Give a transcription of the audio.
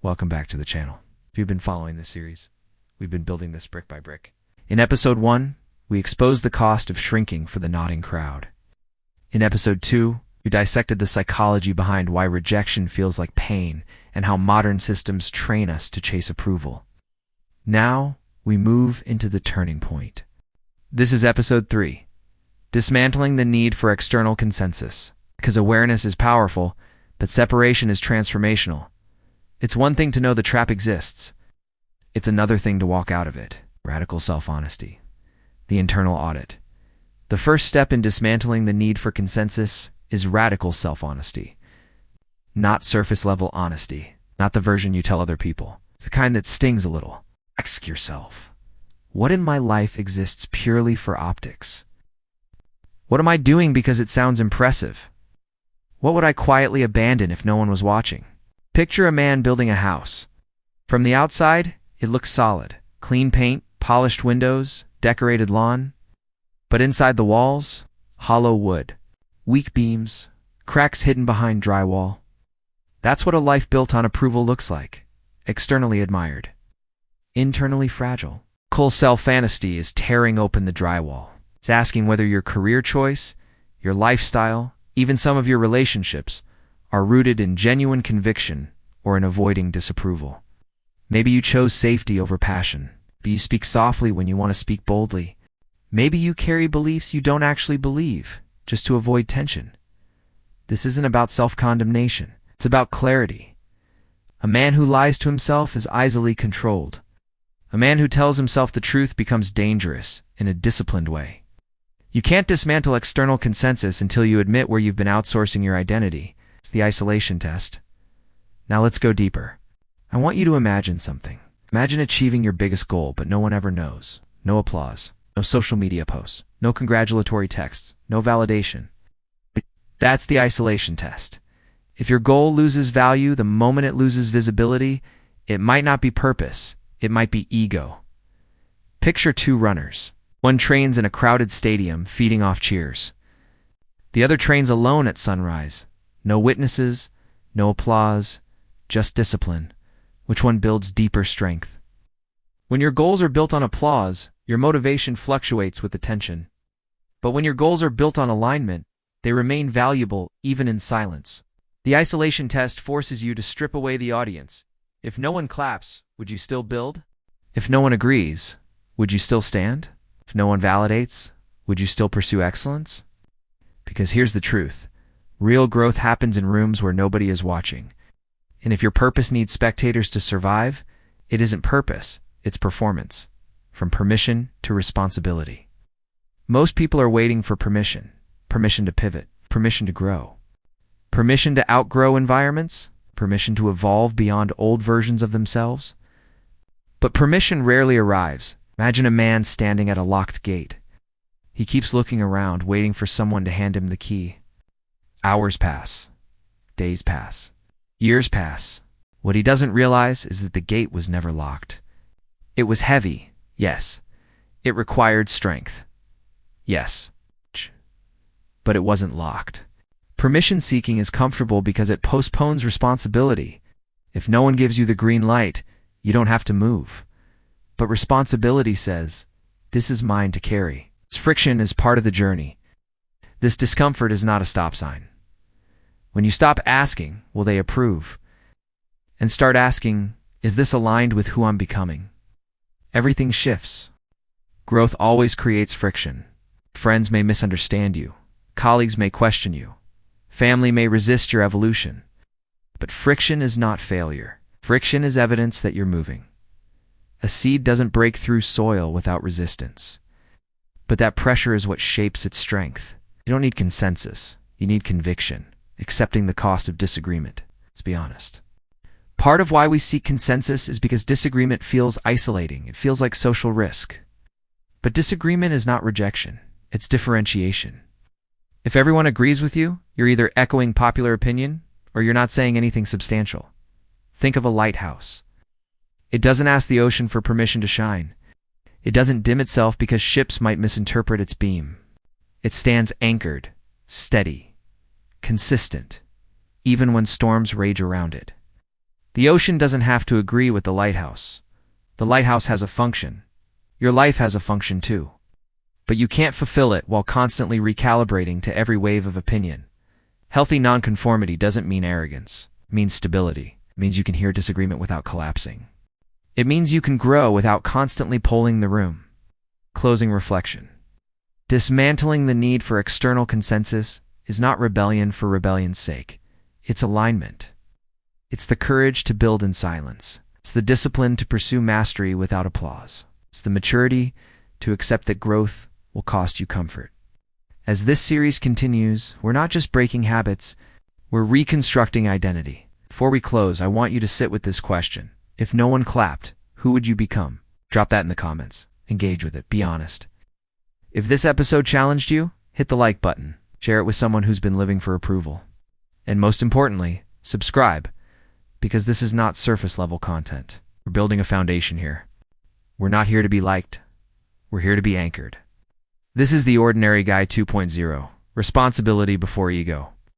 Welcome back to the channel. If you've been following this series, we've been building this brick by brick. In episode 1, we exposed the cost of shrinking for the nodding crowd. In episode 2, we dissected the psychology behind why rejection feels like pain and how modern systems train us to chase approval. Now, we move into the turning point. This is episode 3, dismantling the need for external consensus. Because awareness is powerful, but separation is transformational. It's one thing to know the trap exists. It's another thing to walk out of it. Radical self-honesty. The internal audit. The first step in dismantling the need for consensus is radical self-honesty. Not surface-level honesty. Not the version you tell other people. It's the kind that stings a little. Ask yourself, what in my life exists purely for optics? What am I doing because it sounds impressive? What would I quietly abandon if no one was watching? Picture a man building a house. From the outside, it looks solid. Clean paint, polished windows, decorated lawn. But inside the walls, hollow wood, weak beams, cracks hidden behind drywall. That's what a life built on approval looks like. Externally admired. Internally fragile. Radical self-honesty is tearing open the drywall. It's asking whether your career choice, your lifestyle, even some of your relationships, are rooted in genuine conviction or in avoiding disapproval. Maybe you chose safety over passion. Maybe you speak softly when you want to speak boldly. Maybe you carry beliefs you don't actually believe, just to avoid tension. This isn't about self-condemnation. It's about clarity. A man who lies to himself is easily controlled. A man who tells himself the truth becomes dangerous in a disciplined way. You can't dismantle external consensus until you admit where you've been outsourcing your identity. It's the isolation test. Now let's go deeper. I want you to imagine something. Imagine achieving your biggest goal, but no one ever knows. No applause, no social media posts, no congratulatory texts, no validation. That's the isolation test. If your goal loses value the moment it loses visibility, it might not be purpose, it might be ego. Picture two runners. One trains in a crowded stadium, feeding off cheers. The other trains alone at sunrise. No witnesses, no applause, just discipline. Which one builds deeper strength? When your goals are built on applause, your motivation fluctuates with attention. But when your goals are built on alignment, they remain valuable even in silence. The isolation test forces you to strip away the audience. If no one claps, would you still build? If no one agrees, would you still stand? If no one validates, would you still pursue excellence? Because here's the truth. Real growth happens in rooms where nobody is watching. And if your purpose needs spectators to survive, it isn't purpose, it's performance. From permission to responsibility. Most people are waiting for permission. Permission to pivot. Permission to grow. Permission to outgrow environments. Permission to evolve beyond old versions of themselves. But permission rarely arrives. Imagine a man standing at a locked gate. He keeps looking around, waiting for someone to hand him the key. Hours pass. Days pass. Years pass. What he doesn't realize is that the gate was never locked. It was heavy, yes. It required strength, yes. But it wasn't locked. Permission seeking is comfortable because it postpones responsibility. If no one gives you the green light, you don't have to move. But responsibility says, this is mine to carry. This friction is part of the journey. This discomfort is not a stop sign. When you stop asking, will they approve? And start asking, is this aligned with who I'm becoming? Everything shifts. Growth always creates friction. Friends may misunderstand you. Colleagues may question you. Family may resist your evolution. But friction is not failure. Friction is evidence that you're moving. A seed doesn't break through soil without resistance. But that pressure is what shapes its strength. You don't need consensus. You need conviction, accepting the cost of disagreement. Let's be honest. Part of why we seek consensus is because disagreement feels isolating. It feels like social risk. But disagreement is not rejection. It's differentiation. If everyone agrees with you, you're either echoing popular opinion or you're not saying anything substantial. Think of a lighthouse. It doesn't ask the ocean for permission to shine. It doesn't dim itself because ships might misinterpret its beam. It stands anchored, steady, consistent, even when storms rage around it. The ocean doesn't have to agree with the lighthouse. The lighthouse has a function. Your life has a function too. But you can't fulfill it while constantly recalibrating to every wave of opinion. Healthy nonconformity doesn't mean arrogance. It means stability. It means you can hear disagreement without collapsing. It means you can grow without constantly polling the room. Closing reflection. Dismantling the need for external consensus is not rebellion for rebellion's sake. It's alignment. It's the courage to build in silence. It's the discipline to pursue mastery without applause. It's the maturity to accept that growth will cost you comfort. As this series continues, we're not just breaking habits, we're reconstructing identity. Before we close, I want you to sit with this question. If no one clapped, who would you become? Drop that in the comments. Engage with it. Be honest. If this episode challenged you, hit the like button. Share it with someone who's been living for approval. And most importantly, subscribe, because this is not surface-level content. We're building a foundation here. We're not here to be liked. We're here to be anchored. This is the Ordinary Guy 2.0. Responsibility before ego.